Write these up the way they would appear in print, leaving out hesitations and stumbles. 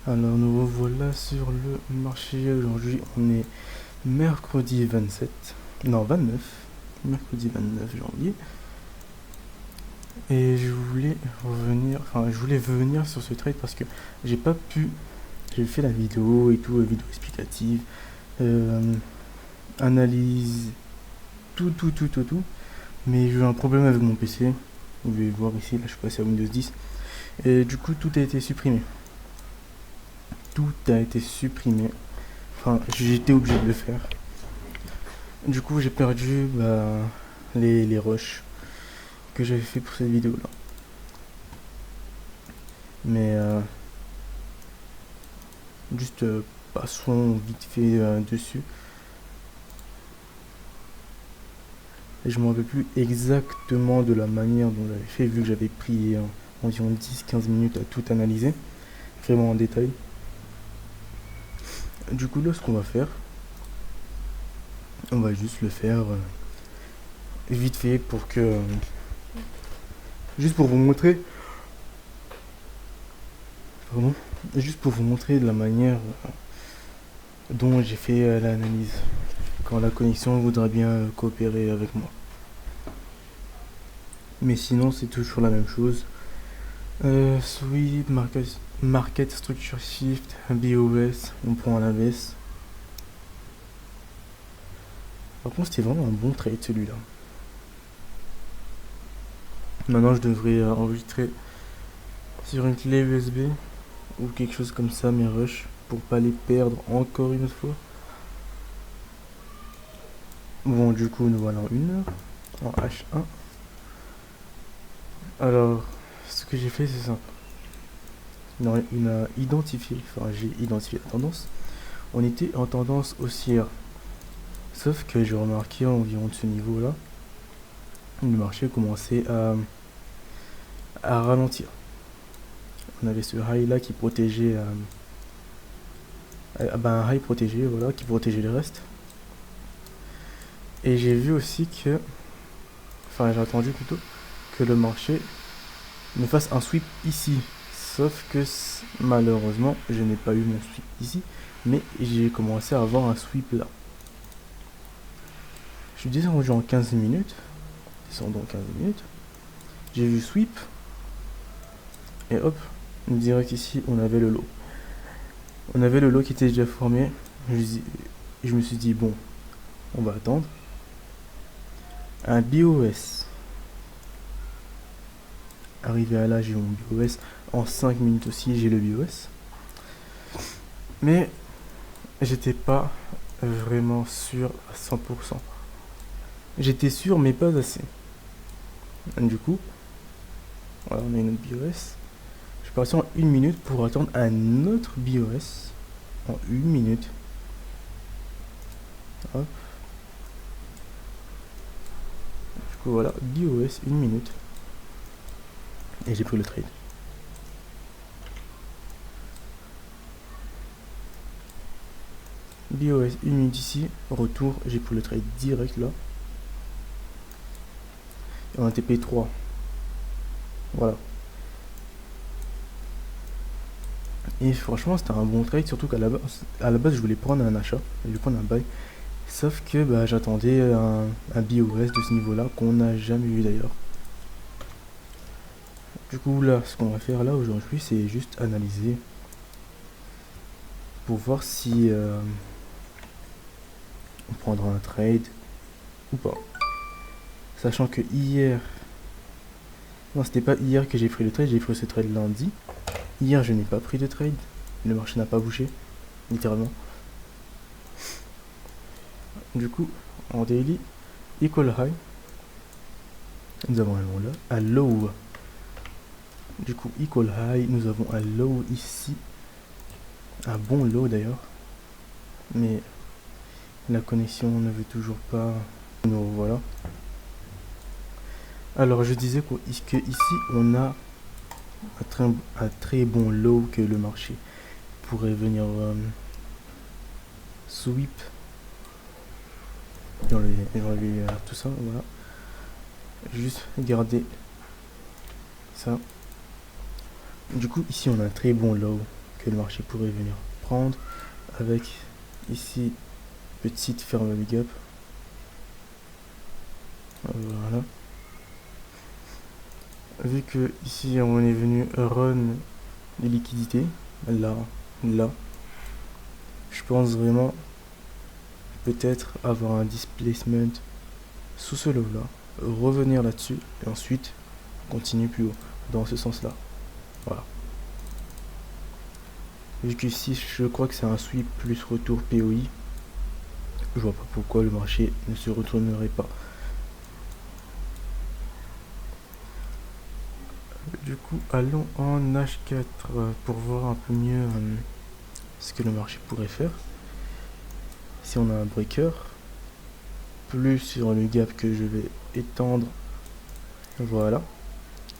Alors nous revoilà sur le marché. Aujourd'hui on est mercredi 27, non 29, mercredi 29 janvier. Et je voulais venir sur ce trade parce que j'ai pas pu, j'ai fait la vidéo et tout, la vidéo explicative, euh, analyse, tout. Mais j'ai eu un problème avec mon PC. Vous pouvez voir ici, là je suis passé à Windows 10. Et du coup tout a été supprimé. Tout a été supprimé. Enfin, j'étais obligé de le faire. Du coup, j'ai perdu les rushs que j'avais fait pour cette vidéo là. Mais juste passons vite fait dessus. Et je me rappelle plus exactement de la manière dont j'avais fait, vu que j'avais pris environ 10-15 minutes à tout analyser, vraiment en détail. Du coup, là, ce qu'on va faire, on va juste le faire vite fait pour que. Juste pour vous montrer. Pardon. Juste pour vous montrer de la manière dont j'ai fait l'analyse. Quand la connexion voudra bien coopérer avec moi. Mais sinon, c'est toujours la même chose. Sweep, market Structure Shift, BOS, on prend à la baisse. Par contre, c'était vraiment un bon trade celui-là. Maintenant, je devrais enregistrer sur une clé USB ou quelque chose comme ça mes rushs pour pas les perdre encore une fois. Bon, du coup, nous voilà en 1 heure en H1. Alors, ce que j'ai fait, c'est simple. On a identifié, enfin j'ai identifié la tendance. On était en tendance haussière. Sauf que j'ai remarqué environ de ce niveau-là, le marché commençait à ralentir. On avait ce high là qui protégeait, un high protégé, voilà, qui protégeait le reste. Et j'ai vu aussi que, enfin j'ai attendu plutôt, que le marché me fasse un sweep ici. Sauf que malheureusement, je n'ai pas eu mon sweep ici, mais j'ai commencé à avoir un sweep là. Je suis descendu en 15 minutes, descendons en 15 minutes, j'ai vu sweep, et hop, direct ici, on avait le lot. On avait le lot qui était déjà formé, je me suis dit, bon, on va attendre. Un BOS. Arrivé à là, j'ai mon BOS. En 5 minutes aussi, j'ai le BOS. Mais j'étais pas vraiment sûr à 100%. J'étais sûr, mais pas assez. Du coup, voilà, on a une autre BOS. Je suis parti en 1 minute pour attendre un autre BOS. En 1 minute. Hop. Du coup, voilà, BOS, 1 minute. Et j'ai pris le trade. BOS, 1 minute ici. Retour, j'ai pris le trade direct là. Et on a TP 3. Voilà. Et franchement, c'était un bon trade, surtout qu'à la base, je voulais prendre un achat, je voulais prendre un buy. Sauf que j'attendais un BOS de ce niveau-là, qu'on n'a jamais eu d'ailleurs. Du coup, là, ce qu'on va faire là aujourd'hui, c'est juste analyser pour voir si on prendra un trade ou pas. Sachant que hier, non, c'était pas hier que j'ai pris le trade, j'ai pris ce trade lundi. Hier, je n'ai pas pris de trade, le marché n'a pas bougé, littéralement. Du coup, en daily, equal high, nous avons un low. Du coup, equal high, nous avons un low ici, un bon low d'ailleurs, mais la connexion ne veut toujours pas nous revoilà. Alors je disais que ici on a un très bon low que le marché pourrait venir sweep. Et on va lui tout ça, voilà. Juste garder ça. Du coup ici on a un très bon low que le marché pourrait venir prendre, avec ici petite ferme le gap. Voilà. Vu que ici on est venu run les liquidités, là, je pense vraiment peut-être avoir un displacement sous ce lot là, revenir là-dessus et ensuite continuer plus haut dans ce sens là. Voilà. Vu qu'ici je crois que c'est un sweep plus retour POI, je vois pas pourquoi le marché ne se retournerait pas. Du coup, allons en H4 pour voir un peu mieux ce que le marché pourrait faire. Si on a un breaker, plus sur le gap que je vais étendre, voilà.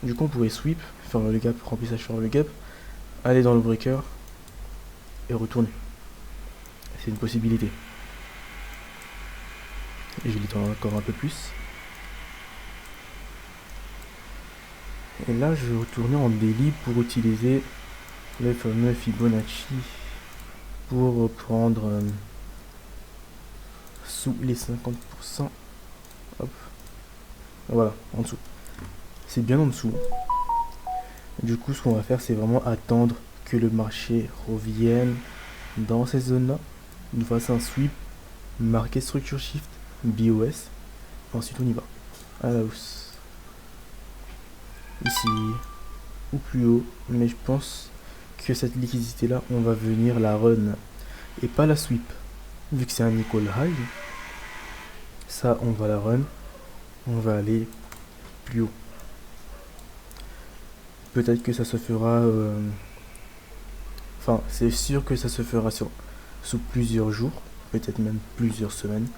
Du coup, on pourrait sweep, faire le gap, remplissage sur le gap, aller dans le breaker et retourner. C'est une possibilité. Et je l'étends encore un peu plus. Et là, je vais retourner en daily pour utiliser le fameux Fibonacci pour prendre sous les 50%. Hop. Voilà, en dessous. C'est bien en dessous. Du coup, ce qu'on va faire, c'est vraiment attendre que le marché revienne dans ces zones-là. Nous fasse un sweep, marqué structure shift, BOS. Ensuite, on y va. À la hausse. Ici, ou plus haut. Mais je pense que cette liquidité-là, on va venir la run. Et pas la sweep. Vu que c'est un equal high, ça, on va la run. On va aller plus haut. Peut-être que ça se fera... Enfin, c'est sûr que ça se fera sous plusieurs jours, peut-être même plusieurs semaines.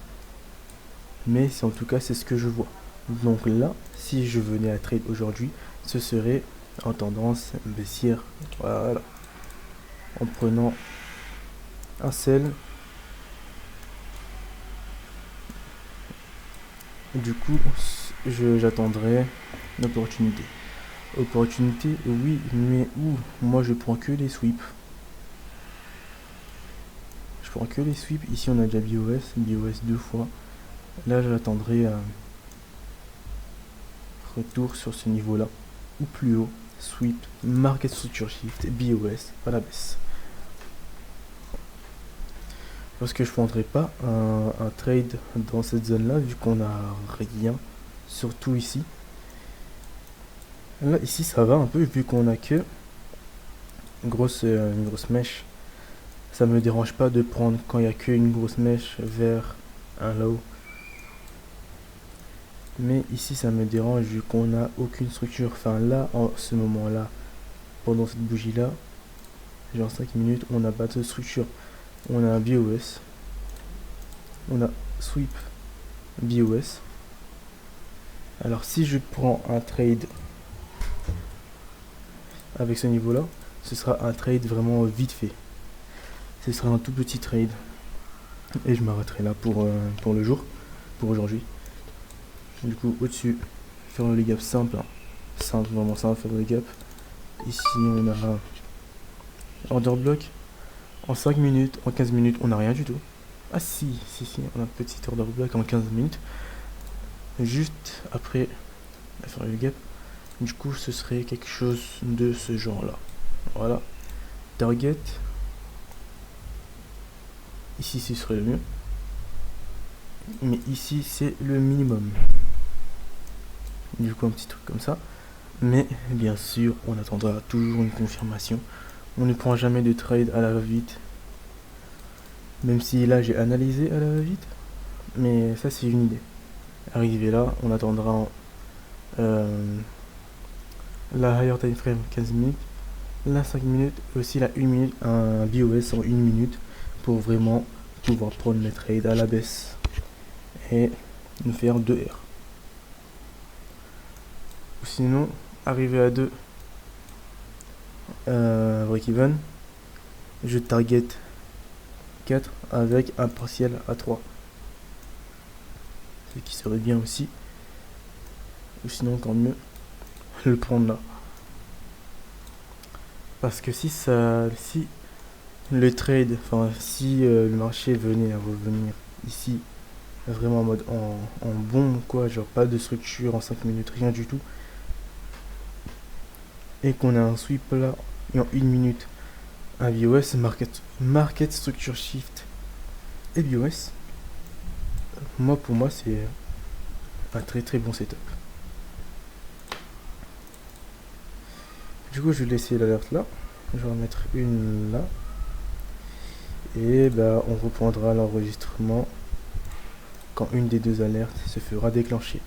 Mais en tout cas, c'est ce que je vois. Donc là, si je venais à trade aujourd'hui, ce serait en tendance baissière. Voilà. En prenant un sell. Du coup, j'attendrai l'opportunité. Opportunité, oui, mais où? Moi, je prends que les sweeps. Je prends que les sweeps. Ici, on a déjà BOS 2 fois. Là, j'attendrai un retour sur ce niveau-là. Ou plus haut. Sweep, market structure shift, BOS, à la baisse. Parce que je ne prendrai pas un trade dans cette zone-là, vu qu'on n'a rien. Surtout ici. Là, ici, ça va un peu, vu qu'on a que une grosse mèche. Ça me dérange pas de prendre quand il n'y a qu'une grosse mèche vers un low. Mais ici, ça me dérange vu qu'on n'a aucune structure. Enfin, là, en ce moment-là, pendant cette bougie-là, genre 5 minutes, on n'a pas de structure. On a un BOS. On a sweep BOS. Alors, si je prends un trade avec ce niveau-là, ce sera un trade vraiment vite fait. Ce sera un tout petit trade. Et je m'arrêterai là pour le jour, pour aujourd'hui. Du coup, au-dessus, faire le gap simple. Simple, vraiment simple, faire le gap. Ici, on a un order block. En 5 minutes, en 15 minutes, on n'a rien du tout. Ah si, on a un petit order block en 15 minutes. Juste après faire le gap. Du coup, ce serait quelque chose de ce genre-là. Voilà. Target. Ici, ce serait le mieux. Mais ici, c'est le minimum. Du coup, un petit truc comme ça. Mais bien sûr, on attendra toujours une confirmation. On ne prend jamais de trade à la va-vite. Même si là, j'ai analysé à la va-vite. Mais ça, c'est une idée. Arrivé là, on attendra la higher time frame 15 minutes. La 5 minutes, aussi la 1 minute, un BOS en 1 minute. Pour vraiment pouvoir prendre les trades à la baisse. Et nous faire 2 R. Ou sinon, arriver à 2 break-even, je target 4 avec un partiel à 3. Ce qui serait bien aussi. Ou sinon, encore mieux, le prendre là. Parce que si le trade, enfin si le marché venait à revenir ici, vraiment en mode en bon quoi, genre pas de structure en 5 minutes, rien du tout, et qu'on a un sweep là, et en 1 minute, un BOS, market structure shift et BOS, pour moi c'est un très très bon setup. Du coup je vais laisser l'alerte là, je vais en mettre une là, et bah on reprendra l'enregistrement quand une des deux alertes se fera déclencher.